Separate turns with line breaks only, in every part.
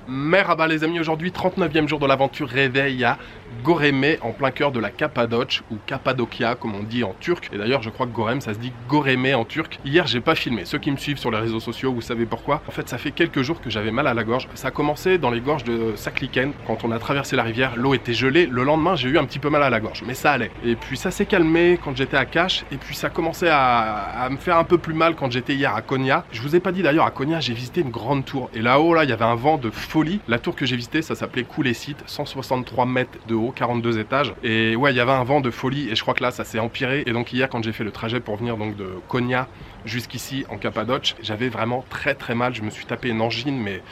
Merhaba les amis, aujourd'hui 39e jour de l'aventure réveil à Göreme, en plein cœur de la Cappadoce ou Cappadocia comme on dit en turc. Et d'ailleurs je crois que Görem ça se dit Göreme en turc. Hier j'ai pas filmé, ceux qui me suivent sur les réseaux sociaux vous savez pourquoi. En fait ça fait quelques jours que j'avais mal à la gorge. Ça a commencé dans les gorges de Sakliken, quand on a traversé la rivière, l'eau était gelée. Le lendemain j'ai eu un petit peu mal à la gorge, mais ça allait. Et puis ça s'est calmé quand j'étais à Kaş, et puis ça commençait à me faire un peu plus mal quand j'étais hier à Konya. Je vous ai pas dit d'ailleurs, à Konya j'ai visité une grande tour, et là-haut là il y avait un vent de folie. La tour que j'ai visitée, ça s'appelait Kulesit, 163 mètres de haut, 42 étages. Et ouais, il y avait un vent de folie et je crois que là, ça s'est empiré. Et donc hier, quand j'ai fait le trajet pour venir donc de Konya jusqu'ici en Cappadoce, j'avais vraiment très mal. Je me suis tapé une angine, mais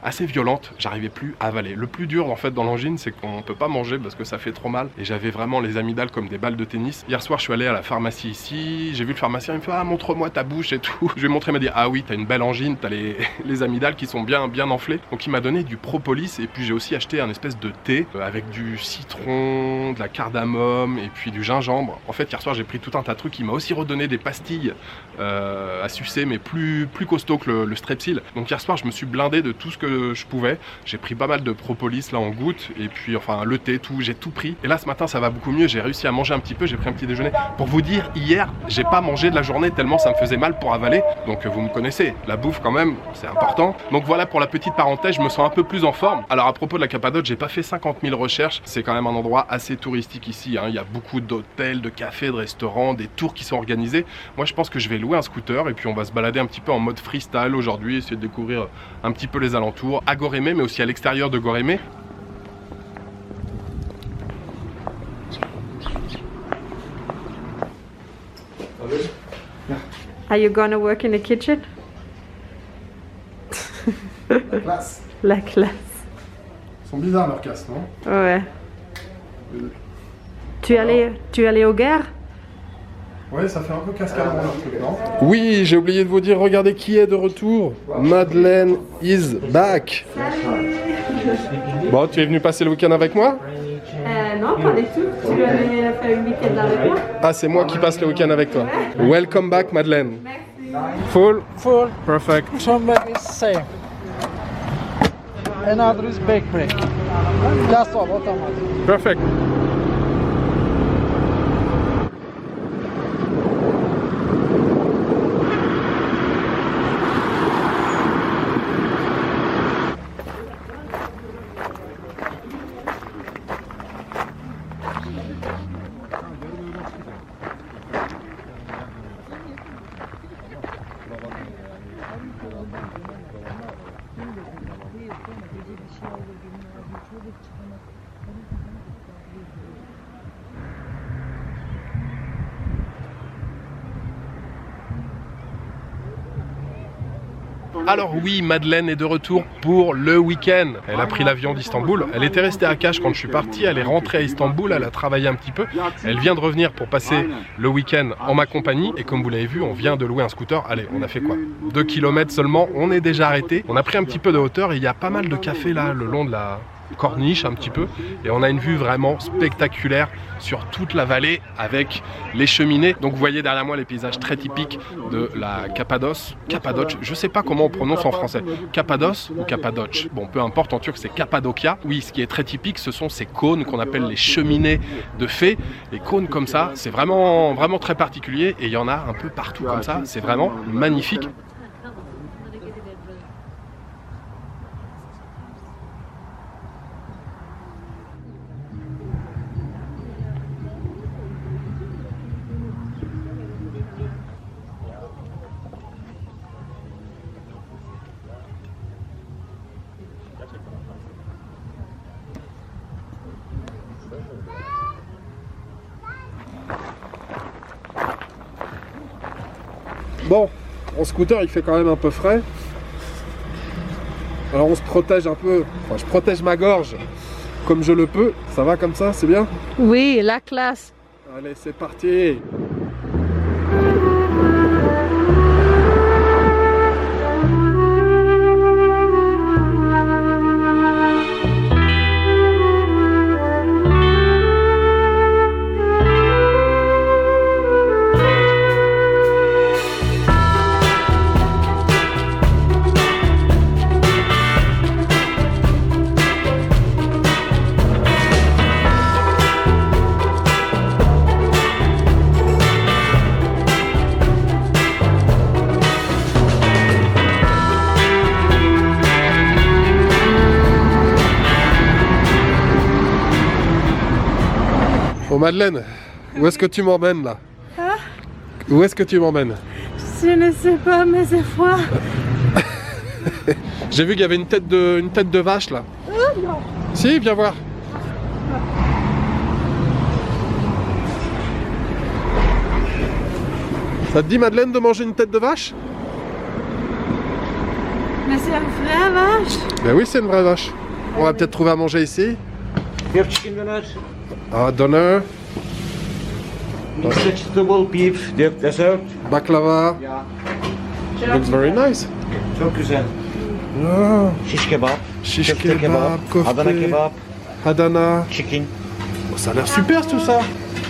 assez violente, j'arrivais plus à avaler. Le plus dur en fait dans l'angine, c'est qu'on peut pas manger parce que ça fait trop mal, et j'avais vraiment les amygdales comme des balles de tennis. Hier soir je suis allé à la pharmacie ici, j'ai vu le pharmacien, il me fait ah montre-moi ta bouche et tout. Je lui ai montré, il m'a dit ah oui t'as une belle angine, t'as les amygdales qui sont bien enflées. Donc il m'a donné du propolis, et puis j'ai aussi acheté un espèce de thé avec du citron, de la cardamome et puis du gingembre. En fait hier soir j'ai pris tout un tas de trucs. Il m'a aussi redonné des pastilles à sucer, mais plus costaud que le Strepsil. Donc hier soir je me suis blindé de tout ce que je pouvais. J'ai pris pas mal de propolis là en gouttes, et puis enfin le thé, tout, j'ai tout pris. Et là ce matin ça va beaucoup mieux, j'ai réussi à manger un petit peu, j'ai pris un petit déjeuner. Pour vous dire, hier j'ai pas mangé de la journée tellement ça me faisait mal pour avaler. Donc vous me connaissez, la bouffe quand même c'est important. Donc voilà pour la petite parenthèse, je me sens un peu plus en forme. Alors à propos de la Cappadoce, j'ai pas fait 50 000 recherches, c'est quand même un endroit assez touristique ici, hein. Il y a beaucoup d'hôtels, de cafés, de restaurants, des tours qui sont organisés. Moi je pense que je vais louer un scooter et puis on va se balader un petit peu en mode freestyle aujourd'hui, essayer de découvrir un petit peu les alentours à Göreme, mais aussi à l'extérieur de Göreme.
Are you gonna work in the kitchen?
La classe.
La classe.
Ils sont bizarres leurs casses, non?
Ouais. Tu es allé aux guerres?
Ouais, ça fait un peu cascade leur truc, non? Oui, j'ai oublié de vous dire, regardez qui est de retour. Madeleine is back.
Salut.
Bon, tu es venu passer le week-end avec moi?
Non, pas du tout. Tu veux aller faire un week-end avec moi?
Ah, c'est moi qui passe le week-end avec toi. Welcome back, Madeleine.
Merci.
Full?
Full.
Perfect.
Some leg is same. Another is back break. That's all automatic.
Perfect. Alors oui, Madeleine est de retour pour le week-end. Elle a pris l'avion d'Istanbul. Elle était restée à Kaş quand je suis parti. Elle est rentrée à Istanbul. Elle a travaillé un petit peu. Elle vient de revenir pour passer le week-end en ma compagnie. Et comme vous l'avez vu, on vient de louer un scooter. Allez, on a fait quoi? 2 km seulement. On est déjà arrêté. On a pris un petit peu de hauteur et il y a pas mal de cafés là le long de la corniche un petit peu, et on a une vue vraiment spectaculaire sur toute la vallée avec les cheminées. Donc vous voyez derrière moi les paysages très typiques de la Cappadoce. Cappadoce, je sais pas comment on prononce en français, Cappadoce ou Cappadoce, bon peu importe, en turc c'est Cappadocia. Oui, ce qui est très typique ce sont ces cônes qu'on appelle les cheminées de fées. Les cônes comme ça, c'est vraiment très particulier, et il y en a un peu partout comme ça, c'est vraiment magnifique. Bon, en scooter il fait quand même un peu frais. Alors on se protège un peu, enfin je protège ma gorge comme je le peux. Ça va comme ça, c'est bien?
Oui, la classe.
Allez, c'est parti. Madeleine, où est-ce que tu m'emmènes là? Où est-ce que tu m'emmènes?
Je ne sais pas, mais c'est froid.
J'ai vu qu'il y avait une tête de vache là.
Non.
Si, viens voir. Ça te dit, Madeleine, de manger une tête de vache?
Mais c'est une vraie vache.
Ben oui, c'est une vraie vache. On va peut-être trouver à manger ici.
You have chicken donuts,
Ah, doner,
mixed vegetable, beef, dessert.
baklava.
Yeah.
Looks very nice.
Çok güzel.
Ah,
Shish kebab.
shish
köfte
kebab,
Adana
kofte,
kebab.
Adana.
Chicken.
Oh, ça a l'air super tout ça.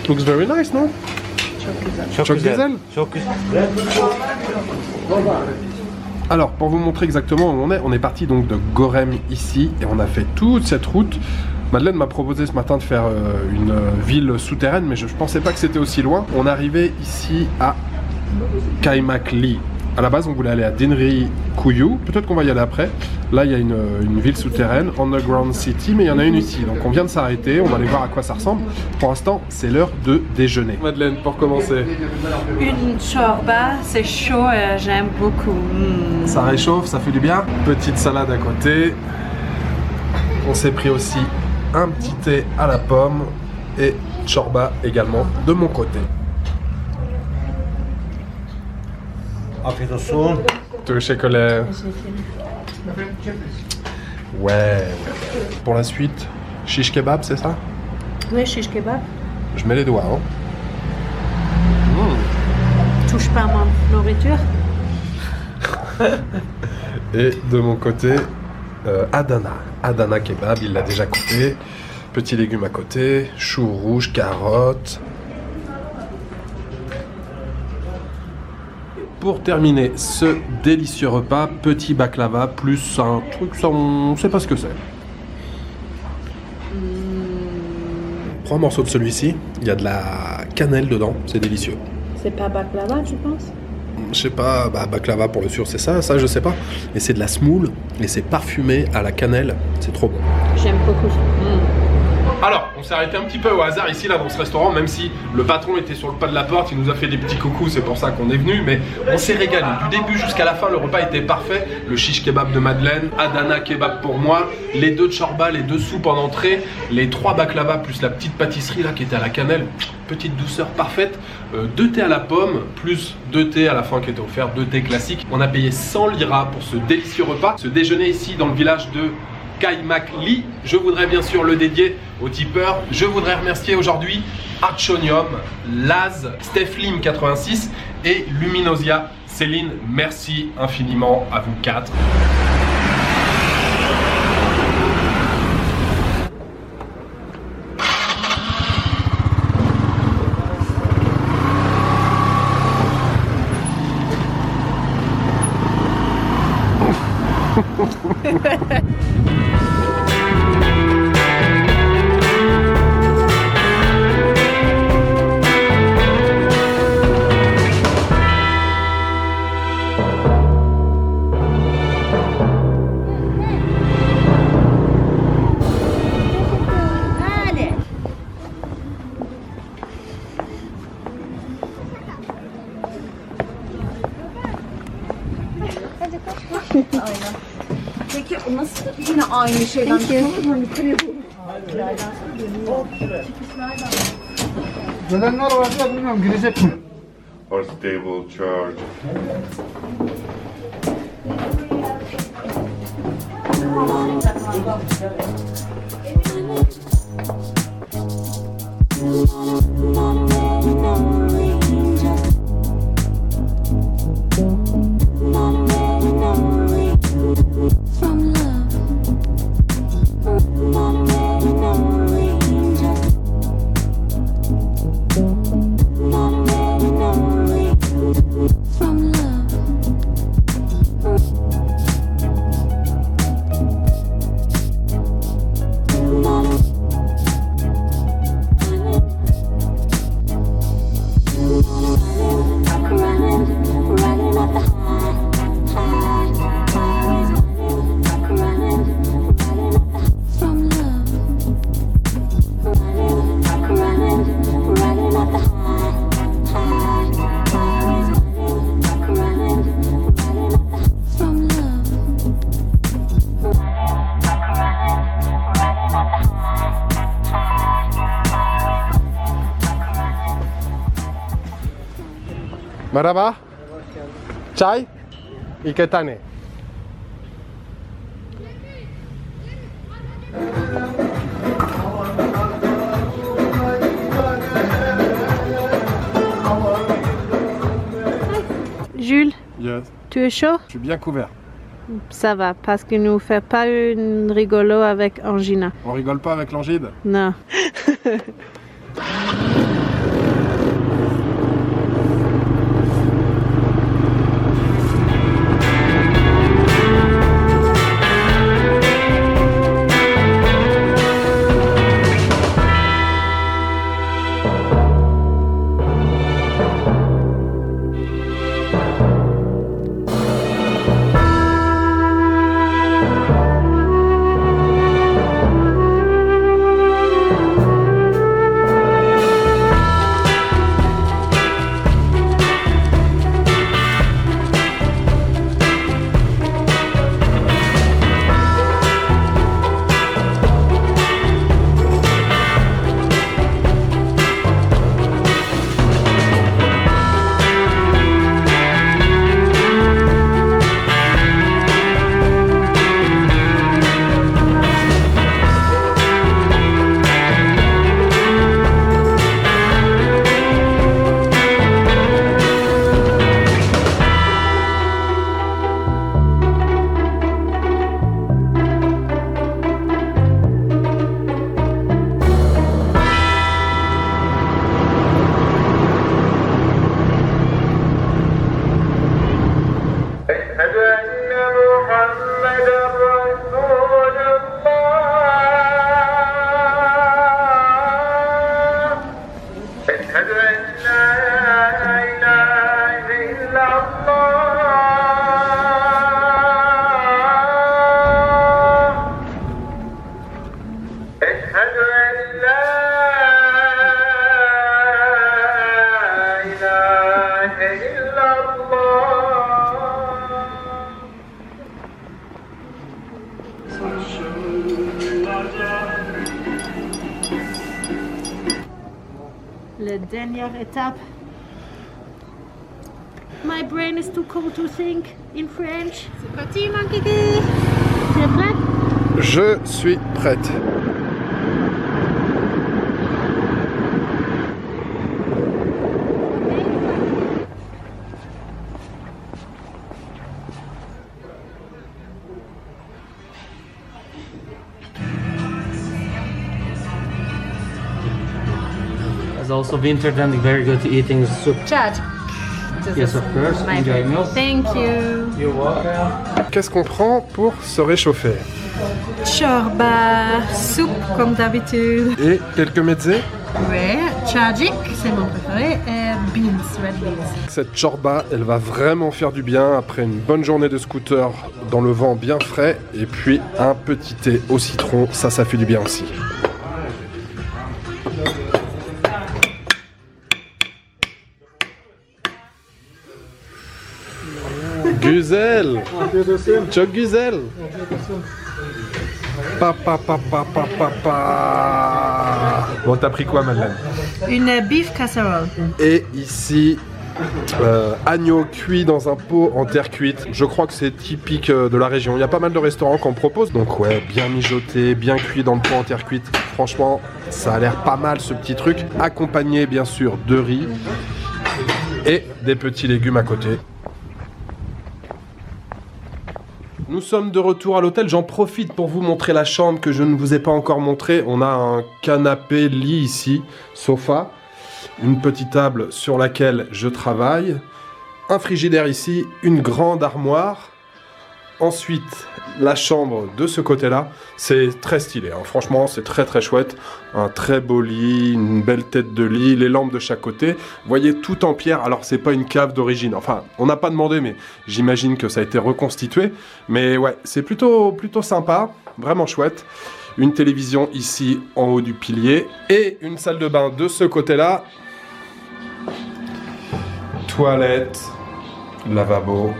Looks very nice, non? Çok güzel.
Çok güzel.
Alors, pour vous montrer exactement où on est parti donc de Gorem ici et on a fait toute cette route. Madeleine m'a proposé ce matin de faire une ville souterraine, mais je ne pensais pas que c'était aussi loin. On arrivait ici à Kaimakli. À la base, on voulait aller à Dinri Kuyu. Peut-être qu'on va y aller après. Là, il y a une ville souterraine, Underground City, mais il y en a une ici. Donc, on vient de s'arrêter. On va aller voir à quoi ça ressemble. Pour l'instant, c'est l'heure de déjeuner. Madeleine, pour commencer.
Une chorba, c'est chaud et j'aime beaucoup.
Ça réchauffe, ça fait du bien. Petite salade à côté. On s'est pris aussi un petit thé à la pomme et chorba également de mon côté.
Afiyet olsun.
Tu veux chocolat? Ouais. Pour la suite, shish kebab, c'est ça?
Oui, shish kebab.
Je mets les doigts. Hein.
Touche pas à ma nourriture.
Et de mon côté, Adana. Adana kebab, il l'a déjà coupé. Petits légumes à côté, choux rouges, carottes. Pour terminer ce délicieux repas, petit baklava plus un truc, ça, on ne sait pas ce que c'est. Prends un morceau de celui-ci, il y a de la cannelle dedans, c'est délicieux.
C'est pas baklava, tu penses?
Je sais pas, baklava pour le sûr c'est ça je sais pas. Et c'est de la semoule et c'est parfumé à la cannelle, c'est trop bon.
J'aime beaucoup.
Alors, on s'est arrêté un petit peu au hasard ici, là, dans ce restaurant, même si le patron était sur le pas de la porte, il nous a fait des petits coucous, c'est pour ça qu'on est venu, mais on s'est régalé. Du début jusqu'à la fin, le repas était parfait. Le shish kebab de Madeleine, Adana kebab pour moi, les 2 chorba, les 2 soupes en entrée, les 3 baklava plus la petite pâtisserie là qui était à la cannelle, petite douceur parfaite, 2 thés à la pomme, plus 2 thés à la fin qui étaient offerts, 2 thés classiques. On a payé 100 liras pour ce délicieux repas. Ce déjeuner ici dans le village de Kaimakli. Je voudrais bien sûr le dédier aux tipeurs. Je voudrais remercier aujourd'hui Archonium, Laz, Steflim 86 et Luminosia. Céline, merci infiniment à vous 4.
Peki o nasıl yine aynı şeyden?
Gelenler var ya bilmiyorum girecek mi?
Or stable charge.
Marhaba. Chai? ¿Y qué tane?
Jules,
Yes.
tu es chaud?
Je suis bien couvert.
Ça va, parce que nous ne fait pas une rigolo avec Angina.
On rigole pas avec l'angide?
Non. La dernière étape. My brain is too cold to think in French. C'est parti, mon kiki. Tu es prêt?
Je suis prête.
As also winter then very good eating soup.
Chad.
Yes, of course. Enjoy meal.
Thank you.
You're welcome.
Qu'est-ce qu'on prend pour se réchauffer?
Chorba, soupe comme d'habitude.
Et quelques mezzés?
Ouais, tchadjik, c'est mon préféré, et beans, red beans.
Cette chorba, elle va vraiment faire du bien après une bonne journée de scooter dans le vent bien frais. Et puis un petit thé au citron, ça fait du bien aussi. Güzel! Çok güzel! Papa. Bon, t'as pris quoi, Madeleine?
Une beef casserole.
Et ici, agneau cuit dans un pot en terre cuite. Je crois que c'est typique de la région. Il y a pas mal de restaurants qu'on propose. Donc ouais, bien mijoté, bien cuit dans le pot en terre cuite. Franchement, ça a l'air pas mal ce petit truc. Accompagné bien sûr de riz et des petits légumes à côté. Nous sommes de retour à l'hôtel, j'en profite pour vous montrer la chambre que je ne vous ai pas encore montrée. On a un canapé lit ici, sofa, une petite table sur laquelle je travaille, un frigidaire ici, une grande armoire. Ensuite, la chambre de ce côté-là, c'est très stylé, hein. Franchement, c'est très très chouette. Un très beau lit, une belle tête de lit, les lampes de chaque côté. Vous voyez, tout en pierre. Alors, c'est pas une cave d'origine. Enfin, on n'a pas demandé, mais j'imagine que ça a été reconstitué. Mais ouais, c'est plutôt sympa, vraiment chouette. Une télévision ici, en haut du pilier. Et une salle de bain de ce côté-là. Toilette, lavabo.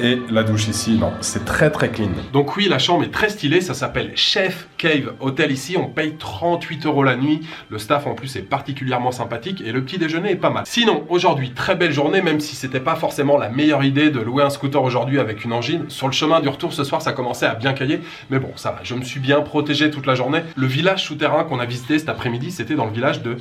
Et la douche ici, non, c'est très très clean. Donc oui, la chambre est très stylée, ça s'appelle Chef Cave Hotel ici, on paye 38 € la nuit. Le staff en plus est particulièrement sympathique et le petit déjeuner est pas mal. Sinon, aujourd'hui, très belle journée, même si c'était pas forcément la meilleure idée de louer un scooter aujourd'hui avec une engine. Sur le chemin du retour ce soir, ça commençait à bien cailler, mais bon, ça va, je me suis bien protégé toute la journée. Le village souterrain qu'on a visité cet après-midi, c'était dans le village de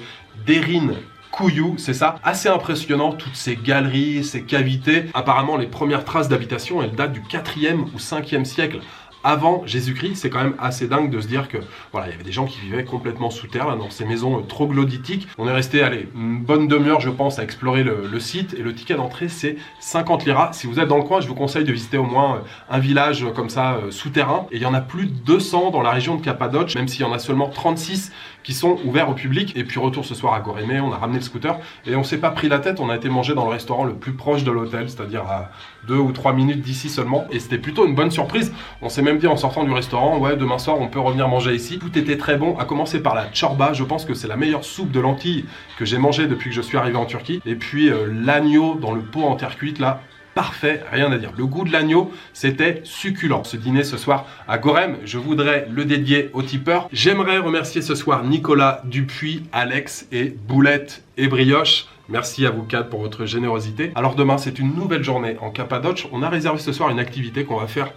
Derin Kouyou, c'est ça, assez impressionnant, toutes ces galeries, ces cavités. Apparemment, les premières traces d'habitation, elles datent du 4e ou 5e siècle avant Jésus-Christ. C'est quand même assez dingue de se dire que voilà, il y avait des gens qui vivaient complètement sous terre là, dans ces maisons troglodytiques. On est resté, allez, une bonne demi-heure je pense à explorer le site et le ticket d'entrée c'est 50 liras. Si vous êtes dans le coin, je vous conseille de visiter au moins un village comme ça souterrain. Et il y en a plus de 200 dans la région de Cappadoce, même s'il y en a seulement 36 qui sont ouverts au public. Et puis retour ce soir à Gorémé, on a ramené le scooter et on s'est pas pris la tête, on a été manger dans le restaurant le plus proche de l'hôtel, c'est-à-dire à 2 ou 3 minutes d'ici seulement. Et c'était plutôt une bonne surprise. On s'est même dit en sortant du restaurant, ouais, demain soir on peut revenir manger ici. Tout était très bon, à commencer par la chorba, je pense que c'est la meilleure soupe de lentilles que j'ai mangée depuis que je suis arrivé en Turquie. Et puis l'agneau dans le pot en terre cuite là, parfait, rien à dire. Le goût de l'agneau, c'était succulent. Ce dîner ce soir à Gorem, je voudrais le dédier aux tipeurs. J'aimerais remercier ce soir Nicolas Dupuis, Alex et Boulette et Brioche. Merci à vous quatre pour votre générosité. Alors demain, c'est une nouvelle journée en Cappadoce. On a réservé ce soir une activité qu'on va faire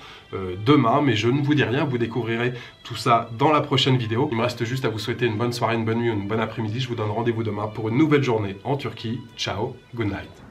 demain, mais je ne vous dis rien. Vous découvrirez tout ça dans la prochaine vidéo. Il me reste juste à vous souhaiter une bonne soirée, une bonne nuit, une bonne après-midi. Je vous donne rendez-vous demain pour une nouvelle journée en Turquie. Ciao, good night.